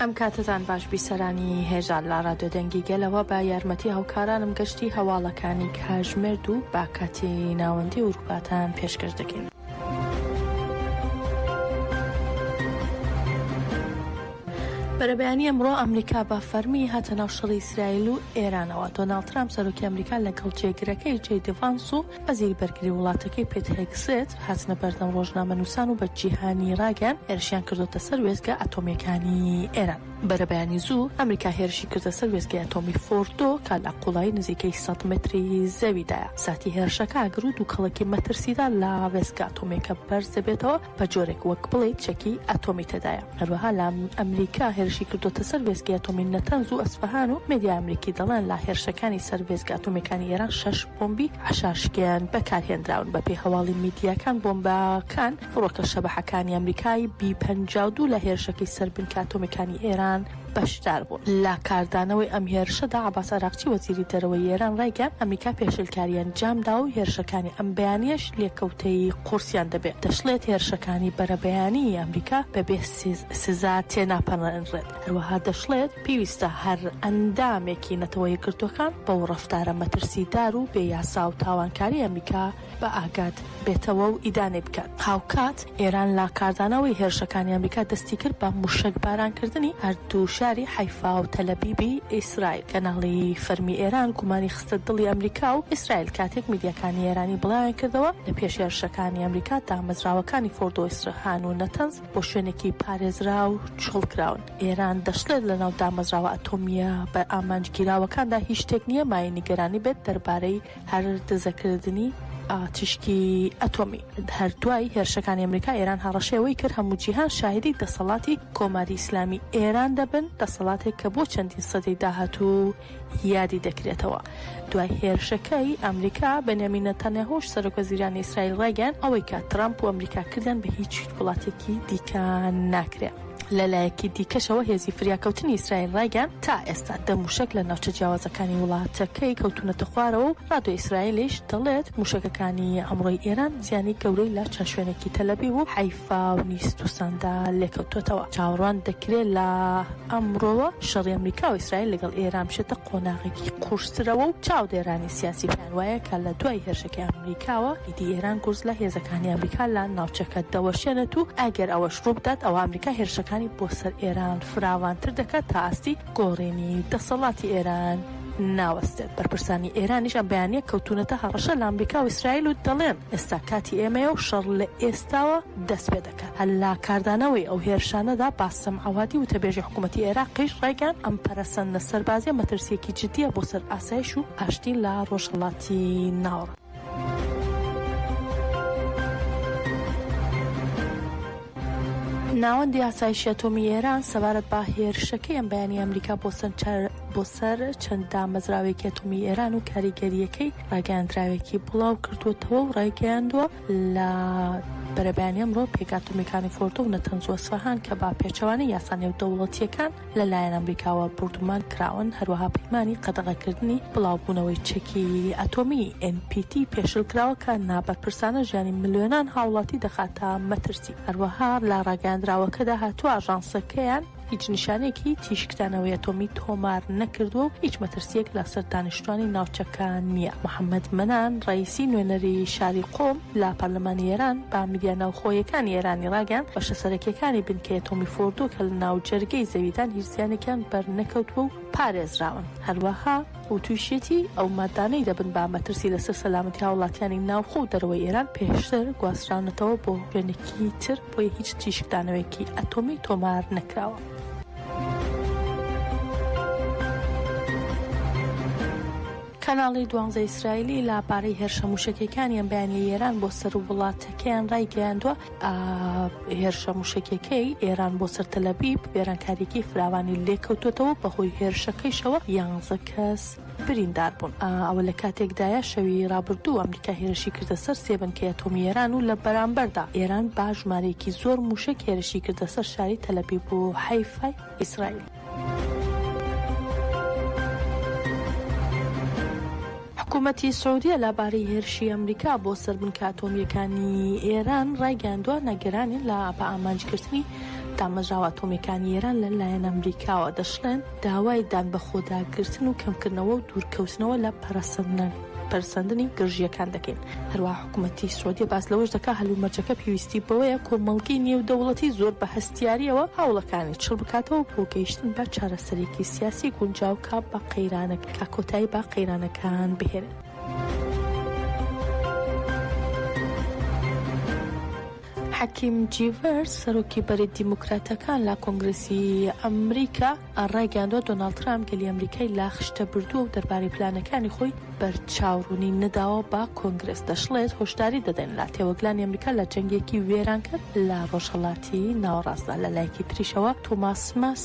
ئەم کاتتان باش بیسەرانی هێژان لە ڕادیۆ دەنگی گەلەوە بە یارمەتی هاوکارانم گەشتی هەواڵەکانی کاتژمێر و با کاتی ناوەندی ئوروپاتان پێشکەش دەکەین. بەرەبەیانی ئەمڕۆ ئەمریکا بە فەرمی هاتە ناو شەڕی ئیسرائیل و ئێرانەوە. دۆناڵد ترامپ سەرۆکی ئەمریکا لەگەڵ جێگرەکەی جێی ڤانس و وەزیری بەرگری وڵاتەکەی پێت هێگسێت هاتنە بەردەم ڕۆژنامەنووسان و بە جیهانی ڕاگەیان هێرشیان کردوتە سەر وێستگە ئەتۆمیەکانی ئێران. بەرەبەیانی زوو ئەمریکا هێرشی کردە سەر وێستگەی ئەتۆمی فۆردۆ کە لە قوڵایی نزیکەی 100 متری زەویدایە. ساتی هێرشەکە ئەگەر و دووکەڵێکی مەترسیدا لە وێستگە ئەتۆمیەکە بەرز دەبێتەوە بە جۆرێک وەک بڵێیت چەکی ئەتۆمی تێدایە. هەروەها لە ئەمریکا هێرشی کردوتە سەر وێستگەی ئەتۆمی نەتەنز و ئەسفەهان و مێدیا ئەمریکی دەڵێن لە هێرشەکانی سەر وێستگە ئەتۆمیەکانی ئێران 6 بۆمبی حەشاشکیان بەکارهێنراون. بەپێی هەواڵی میدیاکان بۆمبەکان فڕۆکە شەبەحەکانی ئەمریکای B-52 لە هێرشەکەی سەر بنکە ئەتۆمیەکانی ئێران بەشدار بوون. لە کاردانەوەی ئەم هێرشەدا عەباس ئاراغچی وەزیری دەرەوەی ئێران ڕایگەیاند ئەمریکا پێشلکاری ئەنجامدا و هێرشەکانی ئەم بەیانیەش لێکەوتەی قورسیان دەبێت. دەشڵێت هێرشەکانی بەرەبەیانی ئەمریکا بەبێ سزا تێناپەڕێنرێت. هەروەها دەشڵێت پێویستە هەر ئەندامێکی نەتەوە یەکگرتوەکان بەو ڕەفتارە مەترسیدار و بێیاسا و تاوانکاری ئەمریکا بە ئاگات بێتەوە و ئیدانێ بکات. هاوکات ئێران لە کاردانەوەی هێرشەکانی ئەمریکا دەستی کرد بە موشک بارانکردنی هەردوو شاری حیفا و تەلەبیبی ئیسرائیل. کەناڵی فەرمی ئێران گومانی خستە دڵی ئەمریکا و ئیسرائیل کاتێک میدیاکانی ئێرانی بڵاویان کردەوە لە پێش هێرشەکانی ئەمریکا دامەزراوەکانی فۆردۆ ئیسفەهان و نەتەنز بۆ شوێنێکی پارێزرا و چڵکراون. ئێران دەشڵێت لەناو دامەزراوە ئەتۆمیە بە ئامانجگیراوەکاندا هیچ شتێک نییە مای نیگەرانی بێت دەربارەی هەر دزەکردنی تشکی ئەتۆمی. هەردوای هێرشەکانی ئەمریکا ئێران هەڕەشەوەی کرد هەموو جیهان شاهدی دەسەڵاتی کۆماری ئیسلامی ئێران دەبن، دەسەڵاتێک کە بۆ چەندین سەدەی داهاتوو یادی دەکرێتەوە. دوای هێرشەکەی ئەمریکا بەنیامین نەتانیاهوش سەرۆکوەزیرانی ئیسرائیل ڕایگەیاند ئەوەی کە ترامپ و ئەمریکا کردیان بە هیچ وڵاتێکی دیکە ناکرێت. لەلایەکی دیکەشەوە هێزی فریاکەوتنی ئیسرائیل ڕایگەیاند تا ئێستا دەموشک لە ناوچە جیاوازەکانی وڵاتەکەی کەوتونەتە خوارەوە و ڕادیۆ ئیسرائیلیش دەڵێت موشکەکانی ئەمڕۆی ئێران زیانی گەورەی لە چەند شوێنێکی تەلەبیب و حیفا و نیستوساندا لێکەوتوتەوە. چاوەڕوان دەکرێت لە ئەمڕۆوە شەڕی ئەمریکا و ئیسرائیل لەگەڵ ئێران بشێتە قۆناغێکی قورسترەوە و چاودێرانی سیاسی پێیان وایە کە لە دوای هێرشەکەی ئەمریکاوە ئیدی ئێران گورز لە هێزەکانی ئەمریکا لە ناوچەکە دەوەشێنێت و ئەگەر ئەوەش ڕوو بدات ئەوە ئەمریکا هێرشەکانی بۆ سەر ئێران فراوانتر دەکات تا ئاستی گۆڕینی دەسەڵاتی ئێران ناوەستێت. بەرپرسانی ئێرانیش ئەم بەیانیە کەوتونەتە هەڕەشە لە ئەمریکا و ئیسرائیل و دەڵێن ئێستا کاتی ئێمەیە و شەڕ لە ئێستاوە دەست پێ دەکات. هەر لە کاردانەوەی ئەو هێرشانەدا باسم عەوادی و تەبێژی حکوومەتی عێراقیش ڕایگەیاند ئەم پەرەسەندە سەربازیە مەترسیەکی جددیە بۆ سەر ئاسایش و ئاشتی لە ڕۆژهەڵاتی ناوەڕاست. ناوەندی ئاسایشی ئەتۆمی ئێران سەبارەت بە هێرشەکەی ئەم بەیانی ئەمریکا بۆ سەر چەند دامەزراوێکی ئەتۆمی ئێران و کاریگەریەکەی ڕاگەیاندراوێکی بڵاو کردوتەوە و ڕایگەیاندووە لە بەرەبەیانی ئەمڕۆ پێک ئەتۆمیەکانی فۆردۆ و نەتەنز و ئەسفەهان کە با پێچەوانەی یاسانێ و دەوڵەتیەکان لەلایەن ئەمریکاوە بردومان کراون. هەروەها پەیمانی قەدەغەکردنی بڵاوبوونەوەی چەکی ئەتۆمی NPT پێشلکراوە کە نابەرپرسانە ژیانی ملیۆنان هاوڵاتی دەخاتە مەترسی. هەروەها لە ڕاگەیاندراوەکەدا هاتووە ئاژانسەکەیان هیچ نیشانێکی تیشکدانەوەی ئەتۆمی تۆمار نەکردووە و هیچ مەترسیەک لەسەر دانیشتوانی ناوچەکان نییە. محەممەد مەنان ڕئیسی نوێنەری شاری قۆم لە پەرلەمانی ئێران با میدیا ناوخۆیەکانی ئێرانی ڕاگەیاند بەشە سەرەکیەکانی بنکەی ئەتۆمی فۆردۆ کە لە ناو جەرگەی زەویدان هیچ زیانێکیان بەرنەکەوتووە و پارێزراون. هەروەها و تووشێتی ئەو مادانەی دەبن با مەترسی لەسەر سەلامەتی هاوڵاتیانی ناوخۆ و دەرەوەی ئێران پێشتر گواستراونەتەوە بۆ شوێنێکی تر بۆیە هیچ تیشکدانەوەیەکی ئەتۆمی تۆمار نەکراوە. کەناڵی 12 ئیسرائیلی لەبارەی هێرشە موشکەکانی ئەم بەیانی ئێران بۆ سەر وڵاتەکەیان ڕایگەیاندووە هێرشە موشکەکەی ئێران بۆ سەر تەلەبیب وێرانکاریەکی فراوانی لێکەوتوتەوە بەهۆی هێرشەکەیشەوە 11 کەس بریندار بوون. ئەوە لە کاتێکدایە شەوی ڕابردوو ئەمریکا هێرشی کردە سەر سێ بنکەی ئەتۆمی ئێران و لە بەرامبەردا ئێران با ژمارەیەکی زۆر موشک هێرشی کردە سەر شاری تەلەبیب و حیفای ئیسرائیل. حکوومەتی سعودیە لەبارەی هێرشی ئەمریکا بۆ سەر بنکە ئەتۆمیەکانی ئێران ڕایگەیاندووە نەگەرانی لە بە ئامانجکردنی دامەژاوە ئاتۆمیەکانی ئێران لەلایەن ئەمریکاوە دەشڵێن داوای دان بە خۆداگرتن و کەمکردنەوە و دوورکەوتنەوە لە پەرسەندنی گەڕژیەکان دەکەین. هەروەها حکوومەتی سوودی باس لەوەش دەکا هەلومەرجەکە پێویستی بەوەیە کۆمەڵگەی نێودەوڵەتی زۆر بە هەستیاریەوە هەوڵەکانی چڵ بکاتەوە بۆ گەیشتن بە چارەسەرێکی سیاسی گونجاو کا کۆتایی بە قەیرانەکان بهێنێت. حەکیم جیڤرز سەرۆکی بەری دیموکراتەکان لە کۆنگرسی ئەمریکا ڕایگەیاندووە دۆناڵد ترامپ گەلی ئەمریکای لا خشتە بردووە و دەربارەی پلانەکانی خۆی بەرچاوڕوونی نەداوە بە کۆنگرس. دەشڵێت هۆشداری دەدەن لە تێوەگلانی ئەمریکا لە جەنگێکی وێران کرد لە ڕۆژهەڵاتی ناوەڕاستدا. لە لایەکی تریشەوە تۆماس مەس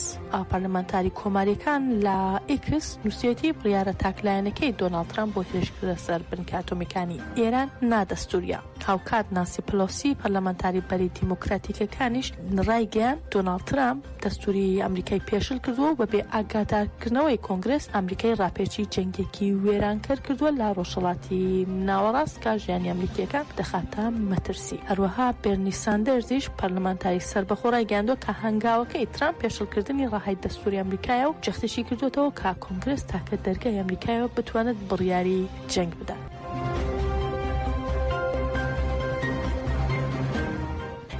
پەرلەمانتاری کۆماریەکان لە ئیکس نووسێتی بڕیارە تاکلایەنەکەی دۆناڵد ترامپ بۆ هێرشکردە سەر بنکە ئاتۆمیەکانی ئێران نادەستوریە. هاوکات نانسی پلۆسی پەرلەمانتاری بەری دیموکراتیکەکانیش ڕایگەیان دۆناڵد ترامپ دەستوری ئەمریکای پێشل کردووە و بەبێ ئاگادارکردنەوەی کۆنگرس ئەمریکای ڕاپێچی جەنگێکی وێرانکەر کردووە لە ڕۆژهەڵاتی ناوەڕاست کە ژیانی ئەمریکیەکان دەخاتە مەترسی. هەروەها بێرنی ساندەرزیش پەرلەمانتاری سەربەخۆ ڕایگەیاندووە کە هەنگاوەکەی ترامپ پێشڵکردنی ڕاهای دەستوری ئەمریکایە و جەختشی کردوێتەوە کە کۆنگرس تاکە دەرگای ئەمریکایەوە بتوانێت بڕیاری جەنگ بدات.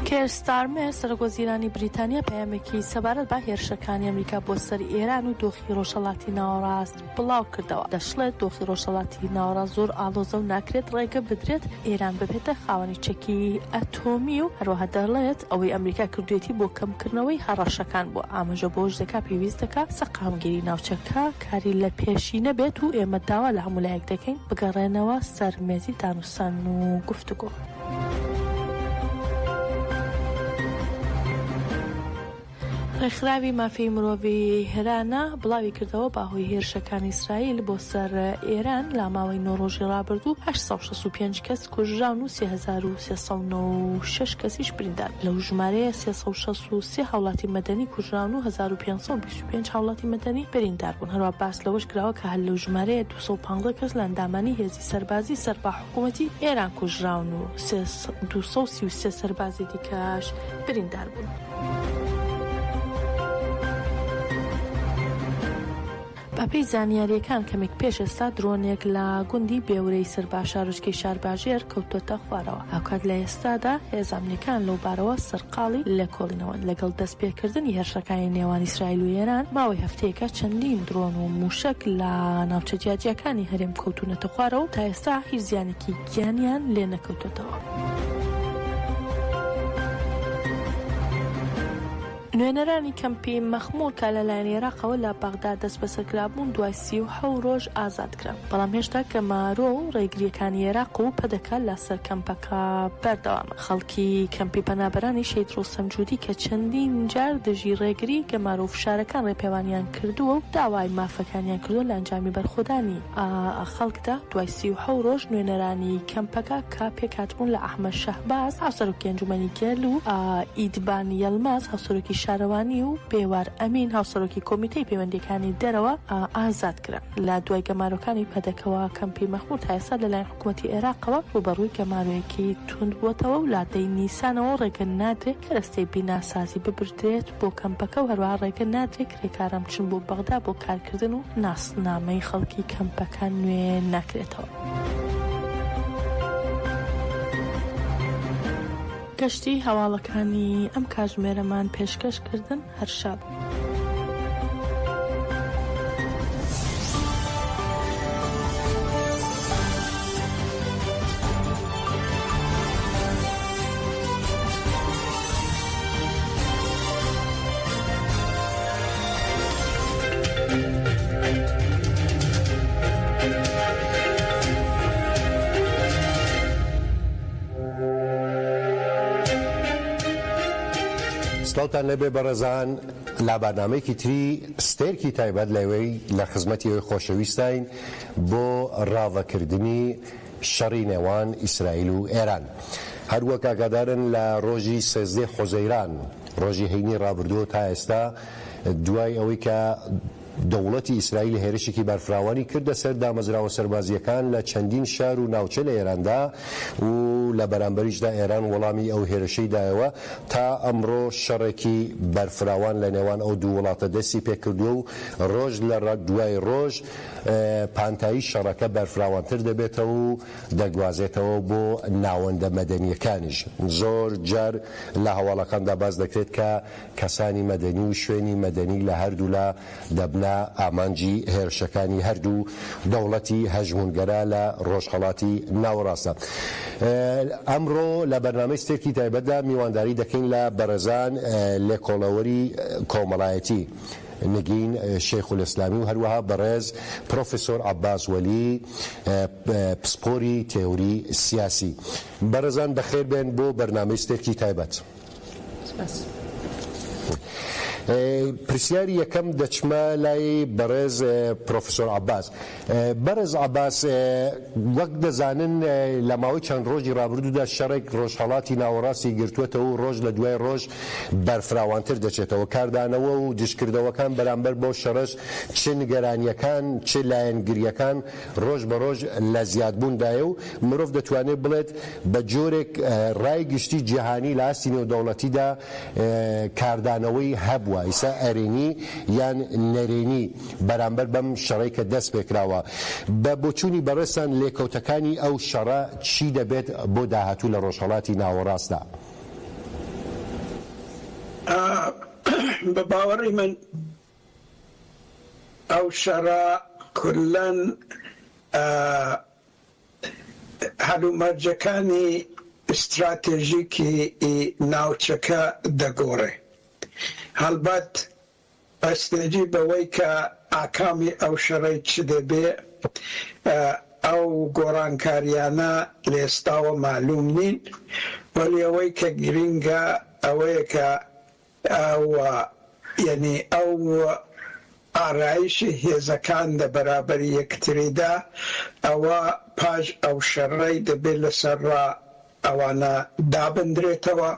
کێر ستارمر سەرۆکوەزیرانی بریتانیا پەیامێکی سەبارەت بە هێرشەکانی ئەمریکا بۆ سەر ئێران و دۆخی ڕۆژهەڵاتی ناوەڕاست بڵاو کردەوە. دەشڵێت دۆخی ڕۆژهەڵاتی ناوەڕاست زۆر ئاڵۆزە و ناکرێت ڕێگە بدرێت ئێران ببێتە خاوەنی چەکی ئەتۆمی و هەروەها دەڵێت ئەوەی ئەمریکا کردوێتی بۆ کەمکردنەوەی هەڕەشەکان بۆ ئاماژە بۆش دەکا پێویست دەکا سەقامگیری ناوچەکە کاری لە پێشی نەبێت و ئێمە داوا لە هەموو لایەک دەکەین بگەڕێنەوە سەر مێزی دانووسان و گفتوگۆ. ڕێکخراوی مافیای مرۆڤی هێرانە بڵاوی کردەوە باهۆی هێرشەکانی ئیسرائیل بۆ سەر ئێران لە ماوەی 9 ڕۆژی ڕابردوو 865 کەس کوژراون و 3396 کەسیش بریندار. لەو ژمارەیە 363 هاوڵاتی مەدەنی کوژراون و 1525 هاوڵاتی مەدەنی بریندار بوون. هەروە باس لەوەش کراوە کە هەر لەو ژمارەیە 215 کەس لە ئەندامانی هێزی سەربازی سەربا حکوومەتی ئێران کوژراون و 233 سەربازی دیکەش بریندار بوون. بەپێی زانیاریەکان کەمێک پێش ئێستا درۆنێک لە گوندی بێورەی سەربا شارۆچکەی شارباژێر کەوتۆتە خوارەوە. هاوکات لە ئێستادا هێزانیەکان لەو بارەوە سەرقاڵی لێکۆڵینەوە. لەگەڵ دەستپێکردنی هێرشەکانی نێوان ئیسرائیل و ئێران ماوەی هەفتەیەکە چەندین درۆن و موشک لە ناوچە جیاجیەکانی هەرێم کەوتونەتە خوارەوە و تا ئێستا هیچ زیانێکی گیانیان لێ نەکەوتێتەوە. نوێنەرانی کەمپی مەخموڵ کە لەلایەن عێراقەوە لە بەغدا دەست بەسەرکرابوون دوای 37 ڕۆژ ئازادکران. بەڵام هێشتا گەمارۆ و ڕێگریەکانی عێراق و پەدەکە لە سەر کەمپەکە بەردەوامە. خەڵکی کەمپی پەنابەرانی شەیدرۆ سەمجودی کە چەندین جار دژی ڕێگری گەمارۆ و فشارەکان ڕێپێوانیان کردووە و داوای مافەکانیان کردووە لە ئەنجامی بەرخۆدانی خەڵکدا دوای 37 ڕۆژ نوێنەرانی کەمپەکە کە پێکاتبوون لە ئەحمەد شەهباز هاوسەرۆکی ئەنجومەنی گێل و ئیدبان یەلماز هاوسەرۆکی شارەوانی و بێوار ئەمین هاوسەرۆکی کۆمیتەی پەیوەندیەکانی دەرەوە ئازادکران. لە دوای گەمارۆکانی پەدەکەوە کەمپی مەخموڵ تا ئێستا لەلایەن حکوومەتی عێراقەوە ڕوبەڕووی گەمارۆیەکی توند بووەتەوە و لە دەی نیسانەوە ڕێگە نادرێت کە دەستەی بیناسازی ببردرێت بۆ کەمپەکە و هەروەها ڕێگە نادرێت کرێکاران بچن بۆ بەغدا بۆ کارکردن و ناسنامەی خەڵکی کەمپەکان نوێ ناکرێتەوە. گەشتی هەواڵەکانی ئەم کاتژمێرەمان پێشکەشکردن هەرشاد. سڵاوتان لەبێ بەڕێزان لە بەرنامەیەکی تری ستێرکی تایبەت لەوەی لە خزمەتی ئەوەی خۆشەویستین بۆ ڕاوەکردنی شەڕی نێوان ئیسرائیل و ئێران. هەروەک ئاگادارن لە ڕۆژی 13 حوزەیران ڕۆژی هەینی ڕابردووە تا ئێستا دوای ئەوەی کە دەوڵەتی ئیسرائیل هێرشێکی بەرفراوانی کردە سەر دامەزراوە سەربازیەکان لە چەندین شار و ناوچە لە ئێراندا و لە بەرامبەریشدا ئێران وەڵامی ئەو هێرشەی دایەوە تا ئەمڕۆ شەڕێکی بەرفراوان لە نێوان ئەو دوو وڵاتە دەستی پێکردووە و ڕۆژ لە دوای ڕۆژ پانتایی شەڕەکە بەرفراوانتر دەبێتەوە و دەگوازێتەوە بۆ ناوەندە مەدەنیەکانیش. زۆر جار لە هەواڵەکاندا باز دەکرێت کە کەسانی مەدەنی و شوێنی مەدەنی لە هەردوو لە دەبنا ئامانجی هێرشەکانی هەردوو دەوڵەتی هەژمونگەرە لە ڕۆژهەڵاتی ناوەڕاستە. ئەمڕۆ لە بەرنامەی ستێکی تایبەتدا میوانداری دەکەین لە بەرەزان لێکۆڵەوەری کۆمەڵایەتی نگین شیخ الاسلامی و هەروەها بەڕێز پرۆفسۆر عەباس وەلی پسپۆری تێوری سیاسی. بەرەزان بەخێر بێن بۆ بەرنامەی ستێکی تایبەت. پرسیاری یەکەم دەچمە لای بەڕێز پرۆفسۆر عەباس. بەڕێز عەباس، وەک دەزانن لە ماوەی چەند ڕۆژی ڕابردوودا شەڕێک ڕۆژهەڵاتی ناوەڕاستی گرتووەتەوە و ڕۆژ لە دوای ڕۆژ بەرفراوانتر دەچێتەوە. کاردانەوە و دشکردەوەکان بەرامبەر بۆ شەڕش چ نیگەرانیەکان چ لایەنگریەکان ڕۆژ بە ڕۆژ لە زیادبووندایە و مرۆڤ دەتوانێت بڵێت بە جۆرێک ڕای گشتی جیهانی لە ئاستی نێودەوڵەتیدا کاردانەوەی هەبووە، ئیسا ئەرێنی یان نەرێنی بەرامبەر بەم شەڕەی کە دەست پێکراوە. بە بۆچوونی بەڕێستان لێکەوتەکانی ئەو شەڕە چی دەبێت بۆ داهاتوو لە ڕۆژهەڵاتی ناوەڕاستدا؟ بە باوەڕی من ئەو شەڕە کولەن هەلومەرجەکانی استراتێژیکی ناوچەکە دەگۆڕێ. هەڵبەت ئەستێجی بەوەی کە ئاکامی ئەو شەڕەی چ دەبێ ئەو گۆڕانکاریانە لە ئێستاوە معلوم نین، وەلی ئەوەی کە گرینگە ئەوەیە کە یعنی ئەو ئارایشی هێزەکان لە بەرابەری یەکتریدا ئەوە پاش ئەو شەڕەی دەبێت لەسەر ئەوانە دابندرێتەوە،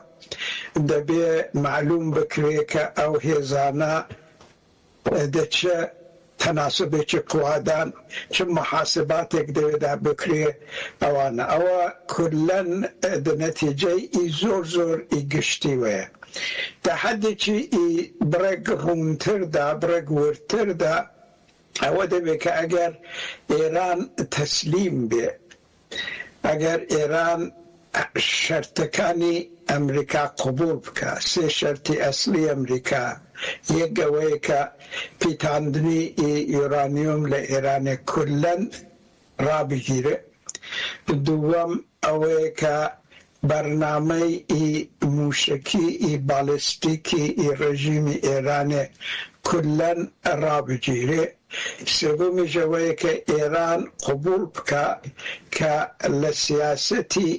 دەبێ معلوم بکرێت کە ئەو هێزانە دەچە تەناسبێکی قوادان چ محاسباتێک دەوێدا بکرێ ئەوانە. ئەوە کولەن نەتیجەی زۆر زۆر گشتی وەیە. تا حەدێکی بڕێک ڕوونتردا بڕێک ورتردا ئەوە دەبێت کە ئەگەر ئێران تەسلیم بێ، ئەگەر ئێران شەرتەکانی ئەمریکا قبول بکە، سێ شەرتی ئەسلی ئەمریکا، یەک ئەوەیە کە پیتاندنی یۆرانیۆم لە ئێرانێ کولەن ڕابگیرێ، دووەم ئەوەیە کە بەرنامەی موشکی بالیستیکی ڕژیمی ئێرانێ کولەن ڕابگیرێ، سێوەمیش ئەوەیە کە ئێران قبول بکە کە لە سیاسەتی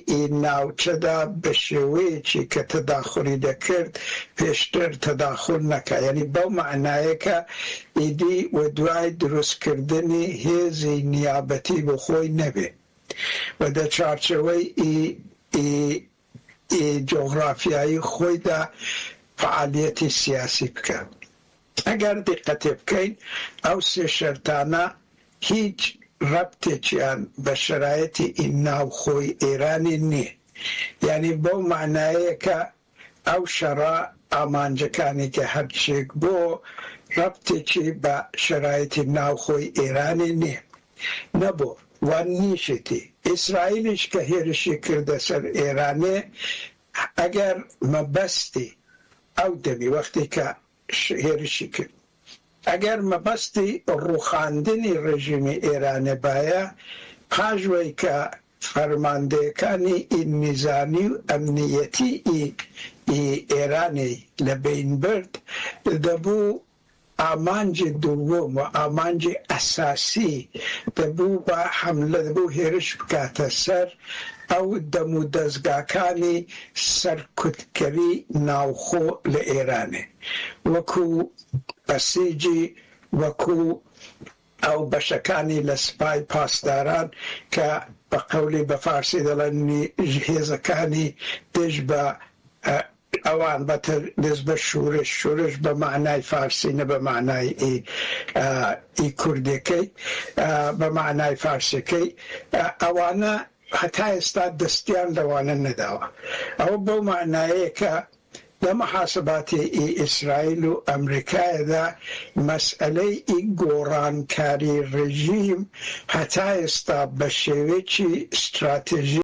ناوچەدا بە شێوەیەکی کە تەداخلی دەکرد پێشتر تەداخل نەکە. یعنی بەو معنایە کە ئیدی و دوای دروستکردنی هێزی نیابەتی بۆ خۆی نەبێ و دە چارچەوەی جۆغرافیایی خۆیدا فعالیەتی سیاسی بکە. ئەگەر دقەتێ بکەین ئەو سێ شەرتانە هیچ ڕەبتێکیان بە شەرایەتی ناوخۆی ئێرانی نییە. یعنی بەو معنایە کە ئەو شەڕە ئامانجەکانی کە هەرچێک بۆ ڕەبتێکی بە شەرایەتی ناوخۆی ئێرانی نییە. نەبوو وان نیشتی ئیسرائیلیش کە هێرشی کردە سەر ئێرانێ، ئەگەر مەبەستی ئەو دەبی وەختی کە هێرشی کرد، ئەگەر مەبەستی ڕووخاندنی ڕژیمی ئێرانە باە، پاژوەی کە فەرماندەیەکانی نیزامی و ئەمنیەتی ئێرانی لە بین برد، دەبوو ئامانجی دووەم و ئامانجی ئەساسی دەبوو بە حەملە دەبوو هێرش بکاتە سەر ئەو دەم و دەستگاکانی سەرکوتکەری ناوخۆ لە ئێرانێ، وەکو بەسیجی، وەکو ئەو بەشەکانی لە سپای پاسداران کە بە قەولی بە فارسی دەڵێن هێزەکانی دژ بە ئەوان بەتە دەست بە شورش بە معنای فارسی نە بە معنای ئی کوردەکەی بە معنای فارسەکەی ئەوانە هەتا ئێستا دەستیان لەوانە نەداوە ئەوە بەو معنایەیە کە لە محاسباتی ئیسرائیل و ئەمریکایەدا مەسئلەی گۆڕانکاری ڕژیم هەتا ئێستا بە شێوەیەکی استراتێژی